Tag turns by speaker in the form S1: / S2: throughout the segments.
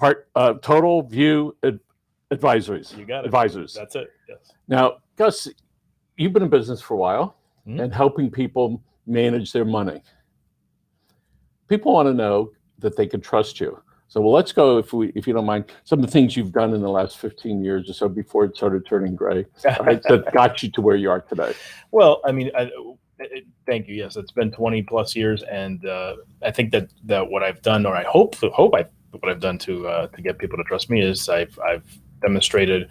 S1: Total View Advisories.
S2: You got it.
S1: Advisors.
S2: That's it. Yes.
S1: Now, Gus, you've been in business for a while
S2: Mhm.
S1: and helping people manage their money. People want to know that they can trust you. So, well, let's go, if you don't mind, some of the things you've done in the last 15 years or so before it started turning gray, right, that got you to where you are today.
S2: Well, I mean, thank you. Yes, it's been 20 plus years, and I think that what I've done, or I hope what I've done to get people to trust me, is I've demonstrated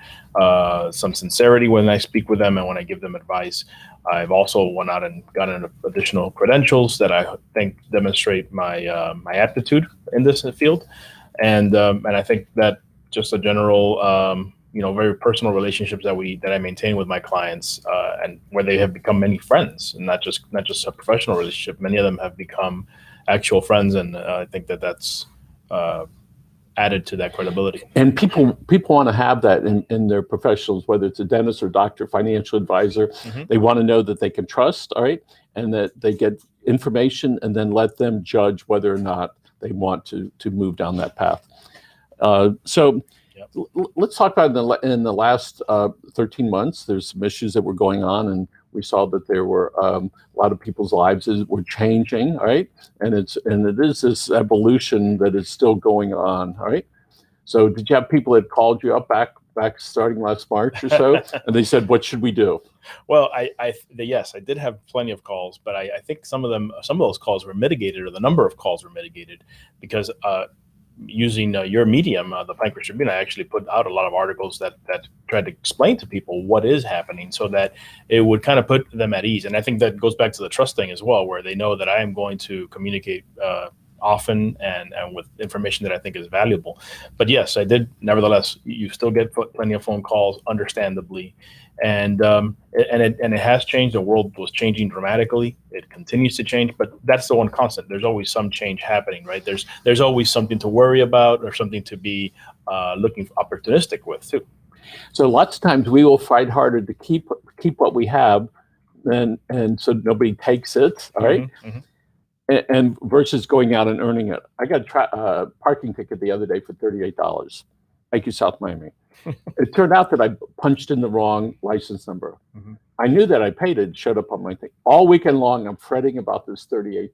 S2: some sincerity when I speak with them and when I give them advice. I've also went out and gotten additional credentials that I think demonstrate my my aptitude in this field, and I think that just a general very personal relationships that I maintain with my clients, and where they have become many friends, and not just a professional relationship. Many of them have become actual friends, and I think that that's added to that credibility.
S1: And people want to have that in their professionals, whether it's a dentist or doctor, financial advisor.
S2: Mm-hmm.
S1: They want to know that they can trust, all right, and that they get information and then let them judge whether or not they want to move down that path. Let's talk about in the last 13 months, there's some issues that were going on, and we saw that there were a lot of people's lives were changing, all right? And it is this evolution that is still going on, all right? So did you have people that called you up back starting last March or so, and they said, what should we do?
S2: Well, yes, I did have plenty of calls, but I think some of those calls were mitigated, or the number of calls were mitigated, because using your medium, the Pine Tribune, I actually put out a lot of articles that tried to explain to people what is happening, so that it would kind of put them at ease. And I think that goes back to the trust thing as well, where they know that I am going to communicate often and with information that I think is valuable. But yes, I did. Nevertheless, you still get plenty of phone calls, understandably. And it has changed. The world was changing dramatically. It continues to change, but that's the one constant. There's always some change happening, right? There's always something to worry about, or something to be looking opportunistic with too.
S1: So lots of times we will fight harder to keep what we have, and so nobody takes it, all right?
S2: Mm-hmm.
S1: And versus going out and earning it. I got a parking ticket the other day for $38. Thank you, South Miami. It turned out that I punched in the wrong license number.
S2: Mm-hmm.
S1: I knew that I paid it, showed up on my thing. All weekend long, I'm fretting about this $38.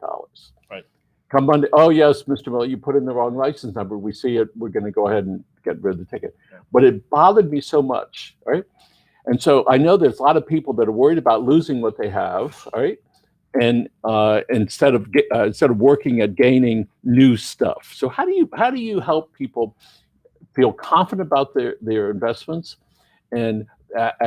S2: Right.
S1: Come Monday, oh yes, Mr. Miller, you put in the wrong license number. We see it. We're going to go ahead and get rid of the ticket.
S2: Yeah.
S1: But it bothered me so much, right? And so I know there's a lot of people that are worried about losing what they have, right? And instead of working at gaining new stuff. So how do you help people feel confident about their investments, and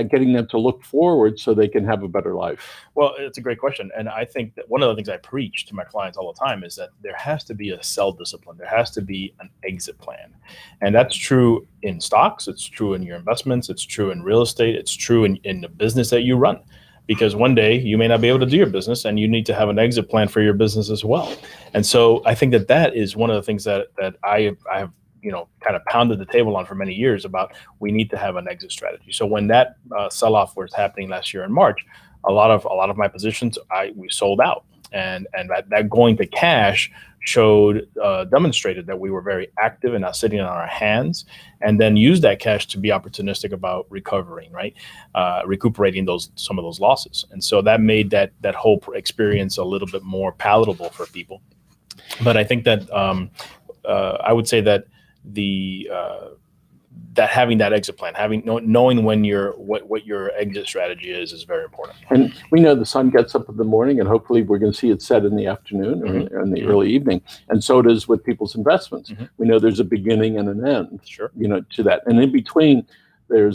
S1: getting them to look forward so they can have a better life?
S2: Well, it's a great question. And I think that one of the things I preach to my clients all the time is that there has to be a sell discipline. There has to be an exit plan. And that's true in stocks. It's true in your investments. It's true in real estate. It's true in the business that you run. Because one day you may not be able to do your business, and you need to have an exit plan for your business as well. And so I think that is one of the things that I have kind of pounded the table on for many years about. We need to have an exit strategy. So when that sell-off was happening last year in March, a lot of my positions we sold out, and that going to cash demonstrated that we were very active and not sitting on our hands, and then use that cash to be opportunistic about recovering, right? Recuperating some of those losses. And so that made that whole experience a little bit more palatable for people. But I think that I would say that that having that exit plan, knowing when what your exit strategy is very important.
S1: And we know the sun gets up in the morning, and hopefully we're going to see it set in the afternoon,
S2: Mm-hmm.
S1: or in the early evening. And so it is with people's investments.
S2: Mm-hmm.
S1: We know there's a beginning and an end,
S2: Sure.
S1: To that. And in between, there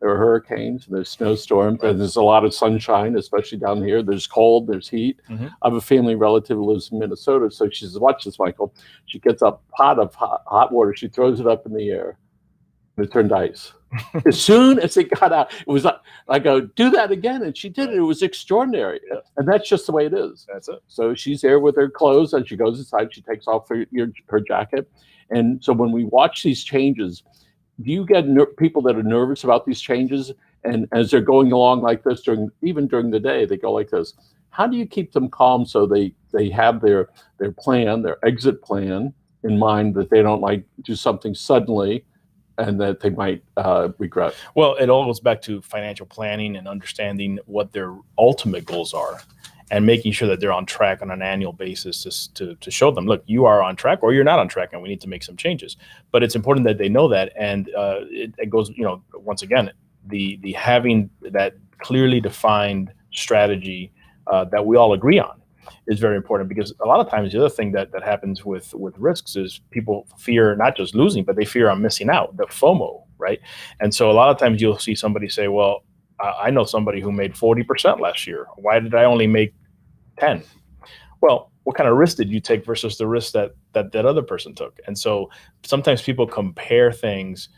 S1: are hurricanes, and there's snowstorms,
S2: Right.
S1: and there's a lot of sunshine, especially down here. There's cold, there's heat.
S2: Mm-hmm.
S1: I have a family relative who lives in Minnesota, so she says, watch this, Michael. She gets a pot of hot water, she throws it up in the air, and it turned ice. As soon as it got out, it was like, I go, do that again. And she did it. It was extraordinary.
S2: Yeah.
S1: And that's just the way it is.
S2: That's it.
S1: So she's there with her clothes, and she goes inside, she takes off her jacket. And so when we watch these changes, do you get people that are nervous about these changes? And as they're going along like this, even during the day, they go like this. How do you keep them calm so they have their plan, their exit plan, in mind that they don't like do something suddenly and that they might regret?
S2: Well, it all goes back to financial planning and understanding what their ultimate goals are, and making sure that they're on track on an annual basis to show them, look, you are on track or you're not on track and we need to make some changes. But it's important that they know that. And it goes, once again, the having that clearly defined strategy that we all agree on is very important, because a lot of times the other thing that happens with risks is people fear not just losing, but they fear on missing out, the FOMO, right? And so a lot of times you'll see somebody say, well, I know somebody who made 40% last year. Why did I only make 10? Well, what kind of risk did you take versus the risk that other person took? And so sometimes people compare things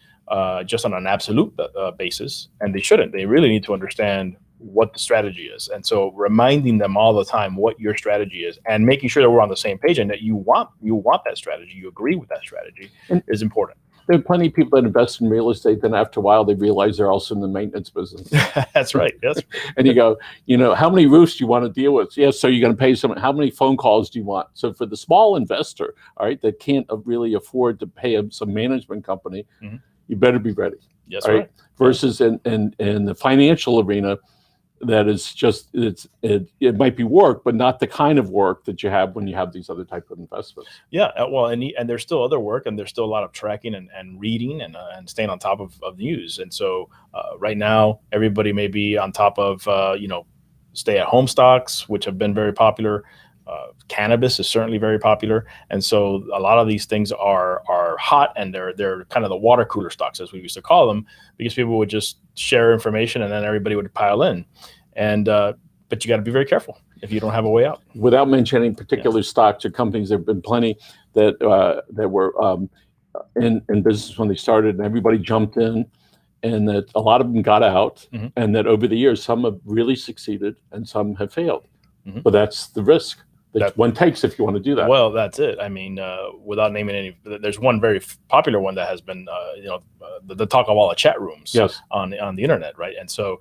S2: just on an absolute basis, and they shouldn't. They really need to understand what the strategy is. And so reminding them all the time what your strategy is, and making sure that we're on the same page and that you want that strategy, you agree with that strategy, is important.
S1: There are plenty of people that invest in real estate, then after a while they realize they're also in the maintenance business.
S2: That's right. Yes.
S1: And you go, how many roofs do you want to deal with? Yes, so you're going to pay someone. How many phone calls do you want? So for the small investor, all right, that can't really afford to pay some management company, you better be ready.
S2: Yes, right.
S1: Versus in the financial arena, that is just it might be work, but not the kind of work that you have when you have these other type of investments.
S2: Yeah, well, and there's still other work, and there's still a lot of tracking and reading and staying on top of news. And so right now, everybody may be on top of stay-at-home stocks, which have been very popular. Cannabis is certainly very popular, and so a lot of these things are hot, and they're kind of the water cooler stocks, as we used to call them, because people would just share information and then everybody would pile in. And but you got to be very careful if you don't have a way out.
S1: Without mentioning particular stocks or companies, there have been plenty that were in business when they started, and everybody jumped in, and that a lot of them got out, and that over the years some have really succeeded and some have failed. But that's the risk that one takes if you want to do that.
S2: Well, that's it. I mean, without naming any, there's one very popular one that has been, the talk of all the chat rooms on the internet, right? And so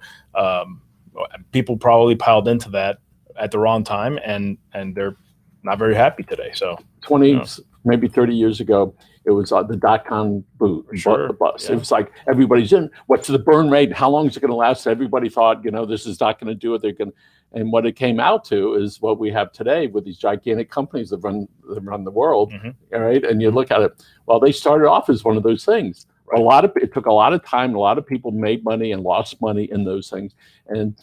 S2: people probably piled into that at the wrong time, and they're not very happy today. So
S1: 20, maybe 30 years ago, it was the dot-com boom, the bust. Yeah. It was like everybody's in. What's the burn rate? How long is it going to last? Everybody thought, this is not going to do it. They're going. And what it came out to is what we have today with these gigantic companies that run the world, all right? And you look at it, well, they started off as one of those things. Right. It took a lot of time. A lot of people made money and lost money in those things. And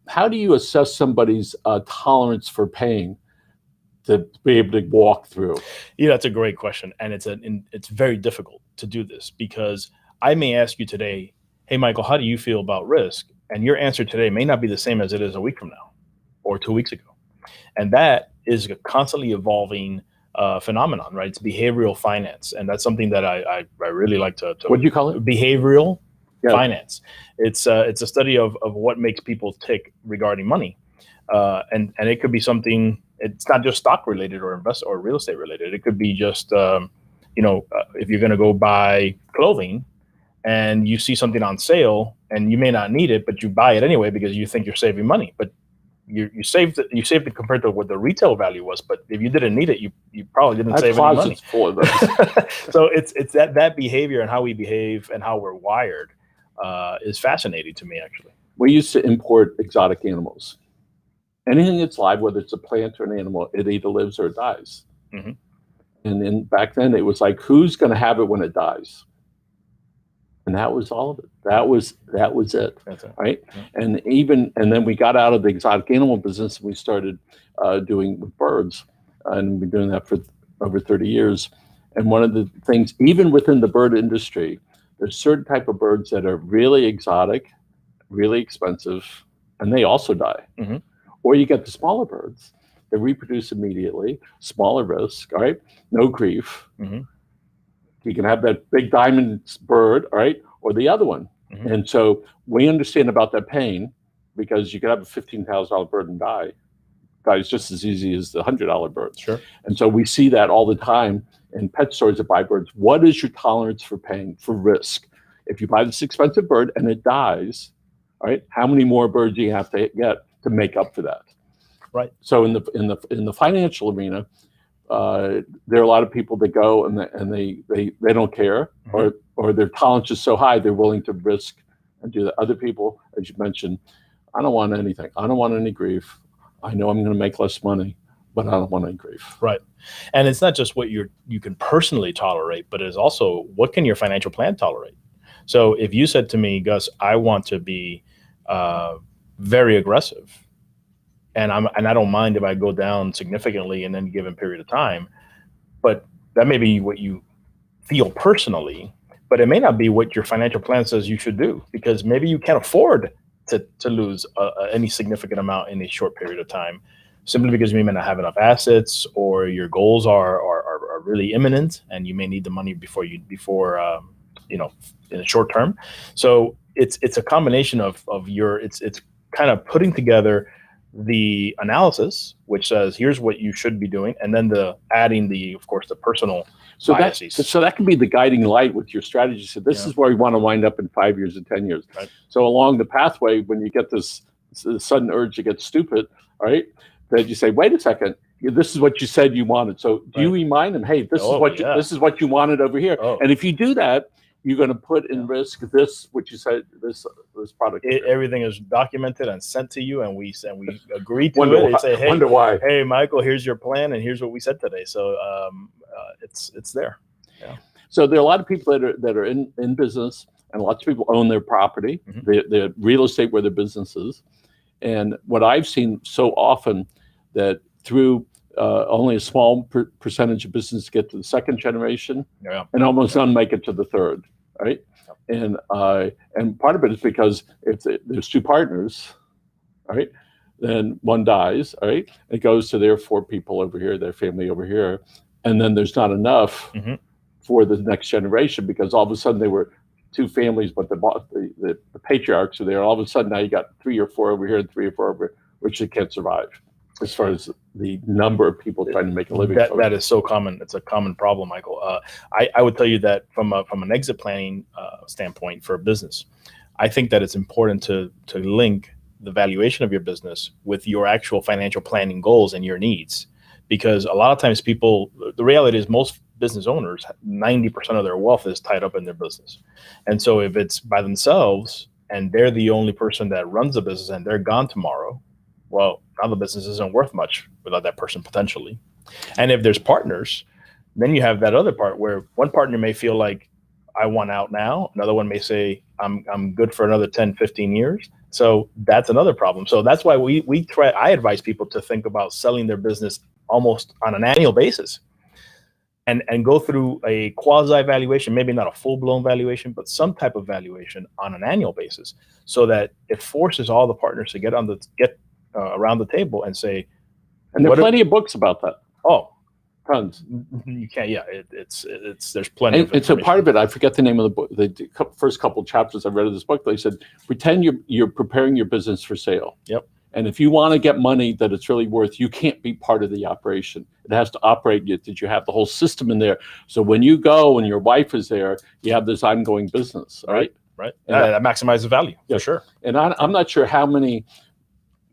S1: how do you assess somebody's tolerance for pain to be able to walk through?
S2: Yeah, that's a great question, and it's very difficult to do this, because I may ask you today, hey, Michael, how do you feel about risk? And your answer today may not be the same as it is a week from now or 2 weeks ago. And that is a constantly evolving phenomenon, right? It's behavioral finance. And that's something that I really like to
S1: what do you call it?
S2: Behavioral finance. It's a study of what makes people tick regarding money. And it could be something, it's not just stock related or invest or real estate related. It could be just, if you're going to go buy clothing, and you see something on sale and you may not need it, but you buy it anyway because you think you're saving money. But you saved it compared to what the retail value was. But if you didn't need it, you probably didn't save any money.
S1: Full of those.
S2: So it's that behavior and how we behave and how we're wired is fascinating to me, actually.
S1: We used to import exotic animals. Anything that's live, whether it's a plant or an animal, it either lives or it dies. And then back then it was like, who's going to have it when it dies? And that was all of it. That was it. That's it. Right. And then we got out of the exotic animal business and we started doing with birds, and we've been doing that for over 30 years. And one of the things, even within the bird industry, there's certain type of birds that are really exotic, really expensive, and they also die. Or you get the smaller birds that reproduce immediately, smaller risk, all right, no grief. You can have that big diamond bird, all right, or the other one. And so we understand about that pain, because you could have a $15,000 bird and dies just as easy as the $100 bird.
S2: Sure.
S1: And so we see that all the time in pet stores that buy birds. What is your tolerance for pain, for risk? If you buy this expensive bird and it dies, all right, how many more birds do you have to get to make up for that?
S2: Right.
S1: So in the financial arena, there are a lot of people that go and they don't care, or their tolerance is so high they're willing to risk and do that. Other people, as you mentioned, I don't want anything. I don't want any grief. I know I'm going to make less money, but I don't want any grief.
S2: Right. And it's not just what you can personally tolerate, but it's also what can your financial plan tolerate. So if you said to me, Gus, I want to be very aggressive, and I don't mind if I go down significantly in any given period of time, but that may be what you feel personally, but it may not be what your financial plan says you should do, because maybe you can't afford to lose any significant amount in a short period of time, simply because you may not have enough assets, or your goals are really imminent and you may need the money before in the short term. So it's a combination of it's kind of putting together the analysis, which says here's what you should be doing, and then adding of course the personal biases.
S1: So that can be the guiding light with your strategy. So this is where you want to wind up in 5 years and 10 years.
S2: Right.
S1: So along the pathway, when you get this sudden urge to get stupid, right, that you say, wait a second, this is what you said you wanted. So do you remind them, hey, this is what you wanted over here. And if you do that, you're going to put in risk what you said, this product.
S2: Everything is documented and sent to you, and we agree to it. They say, hey,
S1: why.
S2: Hey, Michael, here's your plan, and here's what we said today. So it's there. Yeah.
S1: So there are a lot of people that are in business, and lots of people own their property, the real estate where their business is. And what I've seen so often that through only a small percentage of business get to the second generation, and almost none make it to the third, right? And part of it is because if there's two partners, right, then one dies, right? It goes to their 4 people over here, their family over here, and then there's not enough for the next generation, because all of a sudden they were 2 families, but the patriarchs are there. All of a sudden now you got 3 or 4 over here and 3 or 4 over here, which they can't survive as far as the number of people trying to make a living.
S2: That is so common. It's a common problem, Michael. I would tell you that from an exit planning standpoint for a business, I think that it's important to link the valuation of your business with your actual financial planning goals and your needs. Because a lot of times the reality is most business owners, 90% of their wealth is tied up in their business. And so if it's by themselves and they're the only person that runs the business and they're gone tomorrow, well, now the business isn't worth much without that person potentially. And if there's partners, then you have that other part where one partner may feel like, I want out now. Another one may say, I'm good for another 10, 15 years. So that's another problem. So that's why I advise people to think about selling their business almost on an annual basis, and go through a quasi valuation, maybe not a full-blown valuation, but some type of valuation on an annual basis, so that it forces all the partners to get around the table and say.
S1: And there are plenty of books about that.
S2: Oh,
S1: tons.
S2: You can't. Yeah, it's there's plenty.
S1: And so part of it, I forget the name of the book. The first couple chapters I read of this book, they said, pretend you're preparing your business for sale.
S2: Yep.
S1: And if you want to get money that it's really worth, you can't be part of the operation. It has to operate that you have the whole system in there. So when you go and your wife is there, you have this ongoing business, right?
S2: Right. That maximizes value.
S1: Yeah,
S2: for sure.
S1: And I'm not sure how many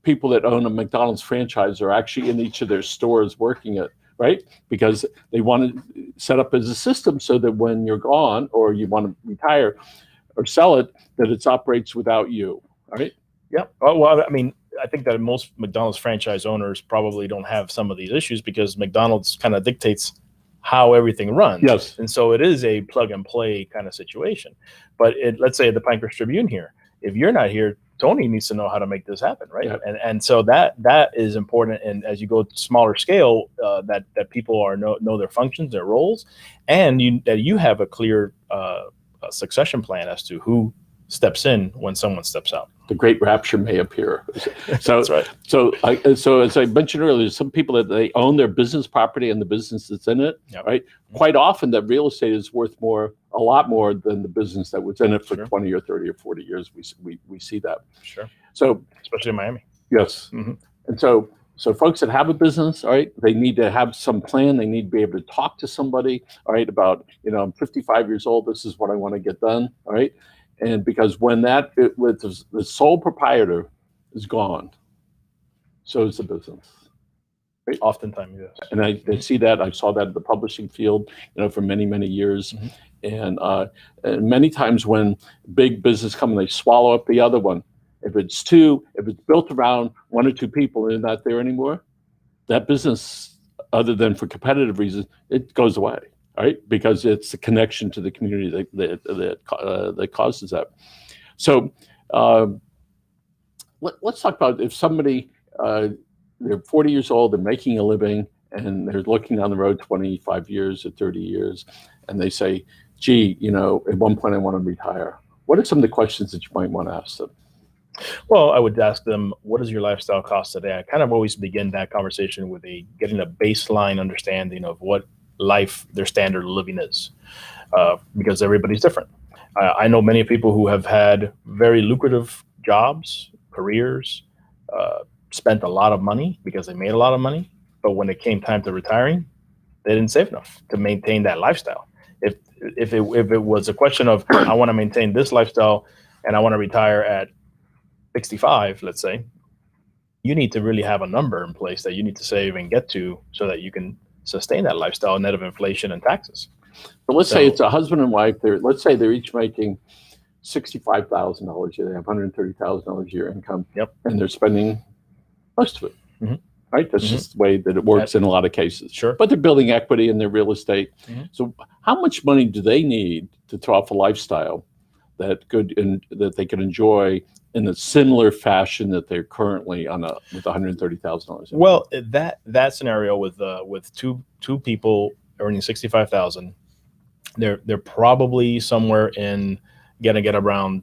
S1: people that own a McDonald's franchise are actually in each of their stores working it, right? Because they want to set up as a system so that when you're gone or you want to retire or sell it, that it operates without you, right?
S2: Yeah. Oh, well, I mean, I think that most McDonald's franchise owners probably don't have some of these issues because McDonald's kind of dictates how everything runs.
S1: Yes.
S2: And so it is a plug and play kind of situation. But let's say at the Pancras Tribune here, if you're not here, Tony needs to know how to make this happen, right? Yeah. And so that is important. And as you go to smaller scale, that people know their functions, their roles, and you have a clear succession plan as to who steps in when someone steps out.
S1: The great rapture may appear. So
S2: that's right.
S1: So as I mentioned earlier, some people that they own their business property and the business that's in it,
S2: yep.
S1: right? Quite often that real estate is worth a lot more than the business that was in it for
S2: Sure.
S1: 20 or 30 or 40 years. We see that.
S2: Sure.
S1: So
S2: especially in Miami.
S1: Yes.
S2: Mm-hmm.
S1: And so folks that have a business, all right, they need to have some plan. They need to be able to talk to somebody, all right, about, I'm 55 years old. This is what I want to get done, all right? And because when with the sole proprietor is gone, so is the business. Right?
S2: Oftentimes, yes.
S1: And I see that. I saw that in the publishing field, for many, many years. And many times when big business come and they swallow up the other one, if it's built around one or two people and they're not there anymore, that business, other than for competitive reasons, it goes away, right? Because it's the connection to the community that causes that. So let's talk about if somebody, they're 40 years old, they're making a living, and they're looking down the road 25 years or 30 years, and they say, gee, at one point I want to retire. What are some of the questions that you might want to ask them?
S2: Well, I would ask them, what does your lifestyle cost today? I kind of always begin that conversation with getting a baseline understanding of what their standard of living is, because everybody's different. I know many people who have had very lucrative jobs, careers, spent a lot of money because they made a lot of money, but when it came time to retiring, they didn't save enough to maintain that lifestyle. If it was a question of I want to maintain this lifestyle and I want to retire at 65, let's say, you need to really have a number in place that you need to save and get to so that you can sustain that lifestyle net of inflation and taxes.
S1: But let's say it's a husband and wife. Let's say they're each making $65,000 a year. They have $130,000 a year income.
S2: Yep.
S1: And they're spending most of it. Right? That's just the way that it works in a lot of cases.
S2: Sure.
S1: But they're building equity in their real estate. So how much money do they need to throw off a lifestyle that they could enjoy in a similar fashion that they're currently with $130,000?
S2: Well, that scenario with two people earning $65,000, they're probably somewhere in gonna get around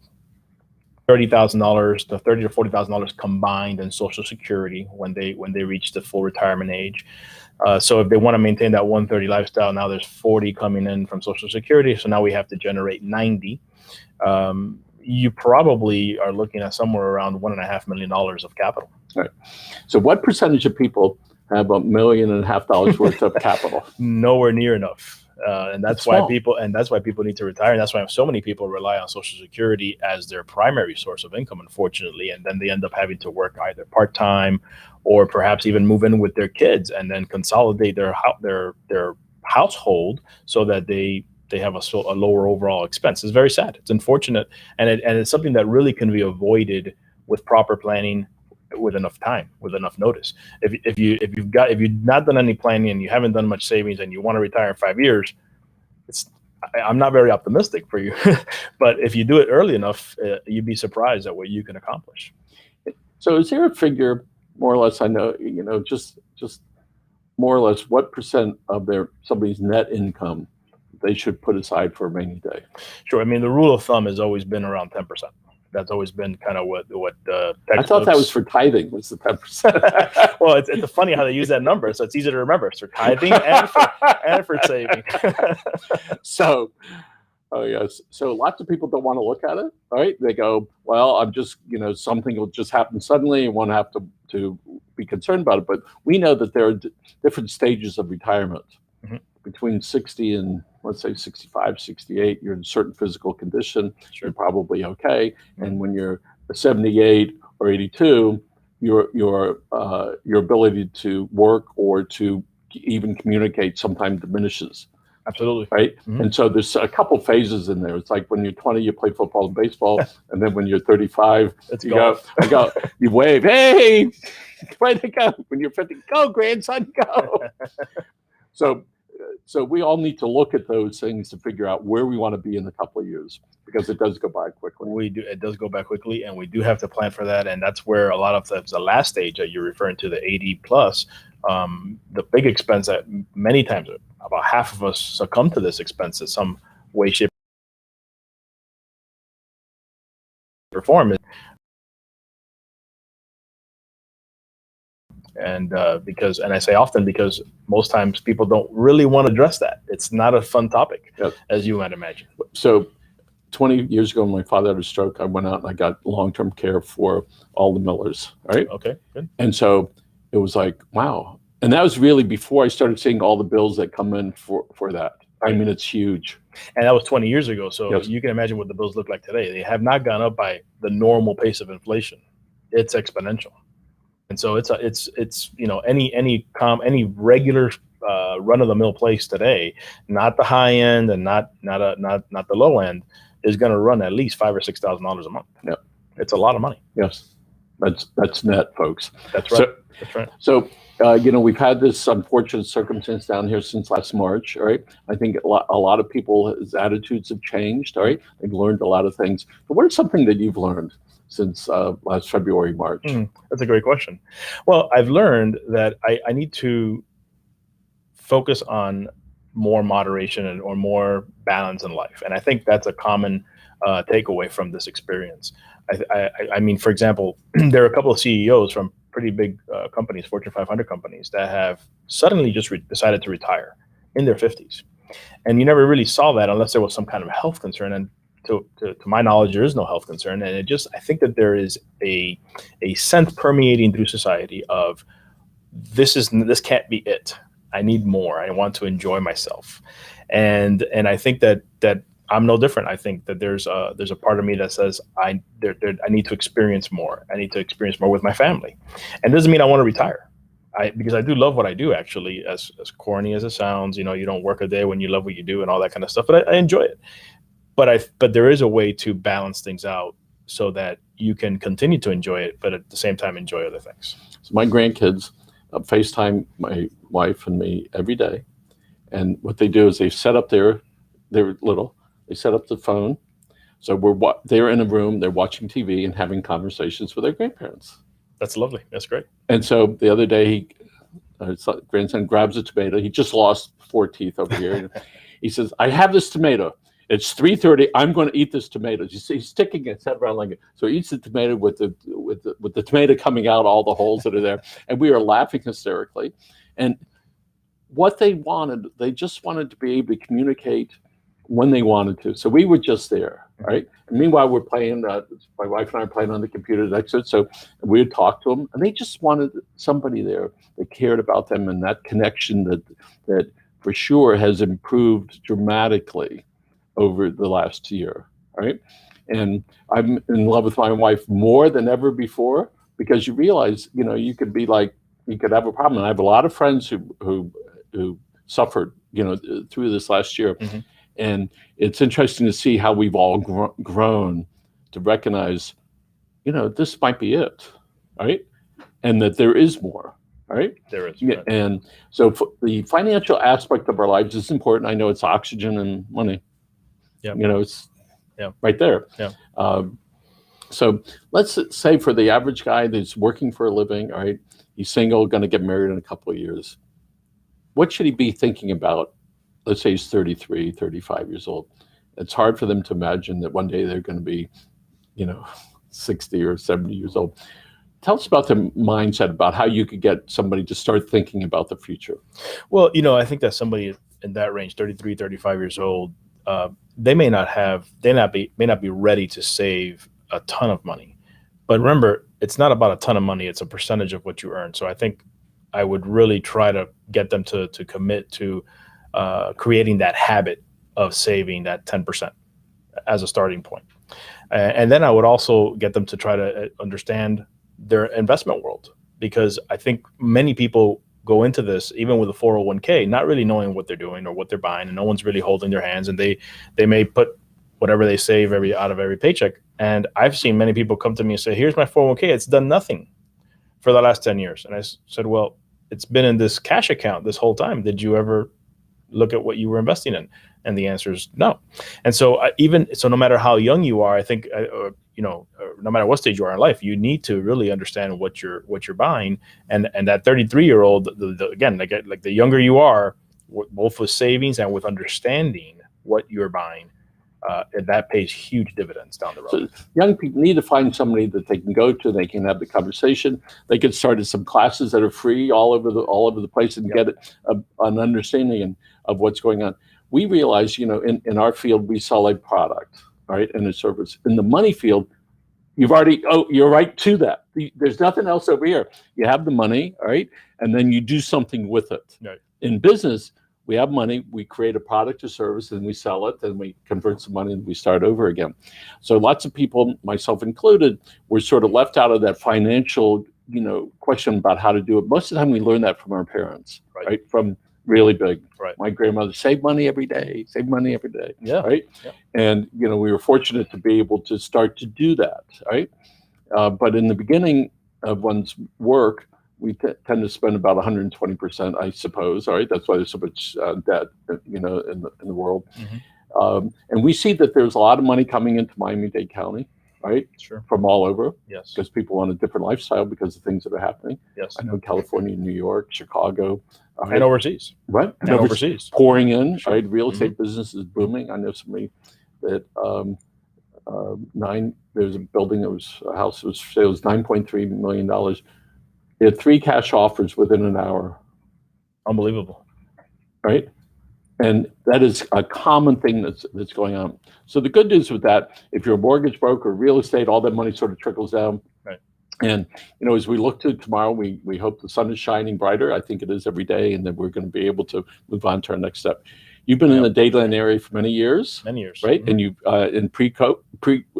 S2: $30,000 to $30,000 to $40,000 combined in Social Security when they reach the full retirement age. So if they want to maintain that 130 lifestyle, now there's 40 coming in from Social Security. So now we have to generate 90. You probably are looking at somewhere around $1.5 million of capital.
S1: Right. So what percentage of people have $1.5 million worth of capital?
S2: Nowhere near enough. And that's why people need to retire. And that's why so many people rely on Social Security as their primary source of income, unfortunately. And then they end up having to work either part-time or perhaps even move in with their kids and then consolidate their household so that they have a lower overall expense. It's very sad. It's unfortunate. And it's something that really can be avoided with proper planning, with enough time, with enough notice. If you've not done any planning and you haven't done much savings and you want to retire in 5 years, I'm not very optimistic for you. But if you do it early enough, you'd be surprised at what you can accomplish.
S1: So is there a figure, more or less, I know, just more or less what percent of somebody's net income they should put aside for a rainy day?
S2: Sure. I mean, the rule of thumb has always been around 10%. That's always been kind of what
S1: I thought that was for tithing, was the 10%.
S2: Well, it's funny how they use that number, so it's easy to remember. It's for tithing and for saving.
S1: So, yes. So lots of people don't want to look at it, right? They go, well, I'm just, something will just happen suddenly and won't have to be concerned about it. But we know that there are different stages of retirement. Between 60 and, let's say, 65, 68, you're in a certain physical condition, You're probably okay. And when you're 78 or 82, your ability to work or to even communicate sometimes diminishes.
S2: Absolutely.
S1: Right? And so there's a couple phases in there. It's like when you're 20, you play football and baseball. And then when you're 35, you wave, hey, way to go. When you're 50, go, grandson, go. So we all need to look at those things to figure out where we want to be in a couple of years, because it does go by quickly.
S2: It does go by quickly, and we do have to plan for that. And that's where a lot of the last stage that you're referring to, the 80 plus, the big expense that many times about half of us succumb to this expense in some way, shape, or form. And I say often because most times people don't really want to address that. It's not a fun topic, as you might imagine.
S1: So 20 years ago, when my father had a stroke, I went out and I got long-term care for all the Millers, right?
S2: Okay, good.
S1: And so it was like, wow. And that was really before I started seeing all the bills that come in for that. I mean, it's huge.
S2: And that was 20 years ago. So you can imagine what the bills look like today. They have not gone up by the normal pace of inflation. It's exponential. And so it's any regular run of the mill place today, not the high end and not the low end, is going to run at least $5,000 or $6,000 a month.
S1: Yep.
S2: It's a lot of money.
S1: Yes, that's net, folks.
S2: That's right. That's right.
S1: So we've had this unfortunate circumstance down here since last March. All right, I think a lot of people's attitudes have changed. All right, they've learned a lot of things. But what is something that you've learned since last February, March?
S2: That's a great question. Well, I've learned that I need to focus on more moderation or more balance in life. And I think that's a common takeaway from this experience. I mean, for example, there are a couple of CEOs from pretty big companies, Fortune 500 companies, that have suddenly just decided to retire in their 50s. And you never really saw that unless there was some kind of health concern. And to my knowledge, there is no health concern. And I think that there is a sense permeating through society of this can't be it. I need more. I want to enjoy myself. And I think that I'm no different. I think that there's a part of me that says I need to experience more. I need to experience more with my family. And it doesn't mean I want to retire. Because I do love what I do, actually, as corny as it sounds. You don't work a day when you love what you do and all that kind of stuff, but I enjoy it. But there is a way to balance things out so that you can continue to enjoy it, but at the same time enjoy other things.
S1: So my grandkids FaceTime my wife and me every day. And what they do is they set up they're little, they set up the phone. So they're in a room, they're watching TV and having conversations with their grandparents.
S2: That's lovely. That's great.
S1: And so the other day, grandson grabs a tomato. He just lost 4 teeth over here. He says, I have this tomato. It's 3:30. I'm going to eat this tomato. You see, he's sticking his head around like it. So he eats the tomato with the tomato coming out, all the holes that are there. And we are laughing hysterically. And what they just wanted to be able to communicate when they wanted to. So we were just there, right? And meanwhile, we're playing, my wife and I are playing on the computer next to it. So we would talk to them, and they just wanted somebody there that cared about them, and that connection that for sure has improved dramatically over the last year, right? And I'm in love with my wife more than ever before, because you realize, you could have a problem. And I have a lot of friends who suffered, through this last year. Mm-hmm. And it's interesting to see how we've all grown to recognize, this might be it, right? And that there is more, right?
S2: There is.
S1: Yeah. And so the financial aspect of our lives is important. I know it's oxygen and money.
S2: Yeah.
S1: It's right there.
S2: Yeah.
S1: So let's say for the average guy that's working for a living, all right, he's single, going to get married in a couple of years. What should he be thinking about? Let's say he's 33, 35 years old. It's hard for them to imagine that one day they're going to be, 60 or 70 years old. Tell us about the mindset, about how you could get somebody to start thinking about the future.
S2: Well, I think that somebody in that range, 33, 35 years old, they may not be ready to save a ton of money. But remember, it's not about a ton of money. It's a percentage of what you earn. So I think I would really try to get them to commit to creating that habit of saving that 10% as a starting point. And then I would also get them to try to understand their investment world, because I think many people go into this, even with a 401k, not really knowing what they're doing or what they're buying, and no one's really holding their hands, and they may put whatever they save out of every paycheck. And I've seen many people come to me and say, here's my 401k. It's done nothing for the last 10 years. And I said, well, it's been in this cash account this whole time. Did you ever look at what you were investing in? And the answer is no. And so no matter how young you are, I think, no matter what stage you are in life, you need to really understand what you're buying. And that 33-year-old, again, like the younger you are, both with savings and with understanding what you're buying, and that pays huge dividends down the road.
S1: So young people need to find somebody that they can go to. They can have the conversation. They can start at some classes that are free all over the place and get an understanding of what's going on. We realize, in our field, we sell a product, right, and a service. In the money field, you're right to that. There's nothing else over here. You have the money, all right, and then you do something with it.
S2: Right.
S1: In business, we have money, we create a product or service, and we sell it, and we convert some money, and we start over again. So lots of people, myself included, were sort of left out of that financial question about how to do it. Most of the time we learn that from our parents,
S2: Right.
S1: right? From really big.
S2: Right.
S1: My grandmother, save money every day, save money every day.
S2: Yeah.
S1: Right.
S2: Yeah.
S1: And, we were fortunate to be able to start to do that. Right. But in the beginning of one's work, we tend to spend about 120%, I suppose. All right. That's why there's so much debt, in the world.
S2: Mm-hmm.
S1: And we see that there's a lot of money coming into Miami-Dade County, right?
S2: Sure.
S1: From all over.
S2: Yes.
S1: Because people want a different lifestyle because of things that are happening.
S2: Yes.
S1: I know California, New York, Chicago.
S2: And overseas.
S1: What?
S2: And overseas.
S1: Pouring in,
S2: Sure.
S1: right? Real estate business is booming. I know somebody that there's a building that was a house that was $9.3 million. They had 3 cash offers within an hour.
S2: Unbelievable.
S1: Right? And that is a common thing that's going on. So the good news with that, if you're a mortgage broker, real estate, all that money sort of trickles down.
S2: Right.
S1: And as we look to tomorrow, we hope the sun is shining brighter. I think it is every day, and then we're going to be able to move on to our next step. You've been in the Dadeland area for many years.
S2: Many years.
S1: Right? Mm-hmm. And you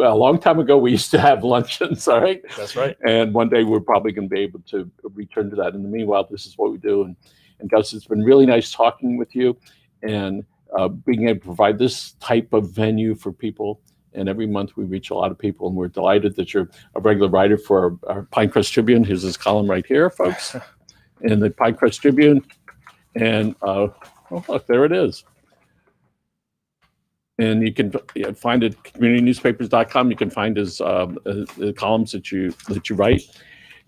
S1: a long time ago, we used to have luncheons, all right?
S2: That's right.
S1: And one day we're probably going to be able to return to that. In the meanwhile, this is what we do. And Gus, it's been really nice talking with you and being able to provide this type of venue for people. And every month we reach a lot of people, and we're delighted that you're a regular writer for our Pinecrest Tribune. Here's this column right here, folks, in the Pinecrest Tribune. And look, there it is. And you can find it at communitynewspapers.com. You can find his the columns that you write.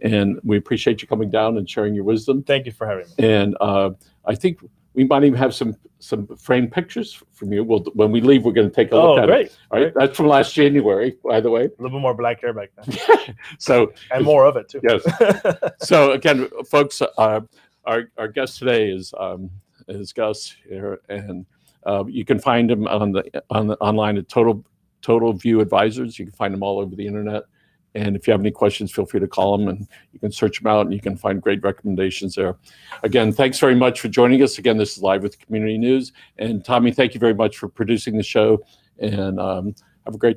S1: And we appreciate you coming down and sharing your wisdom.
S2: Thank you for having me.
S1: And I think we might even have some framed pictures from you. When we leave, we're going to take a look at
S2: great.
S1: it. All right, that's from last January, by the way.
S2: A little bit more black hair back then.
S1: So
S2: and more of it too.
S1: Yes. So again, folks, our guest today is Gus here, and you can find him online at Total View Advisors. You can find him all over the internet. And if you have any questions, feel free to call them, and you can search them out, and you can find great recommendations there. Again, thanks very much for joining us. Again, this is Live with Community News. And Tommy, thank you very much for producing the show, and have a great day.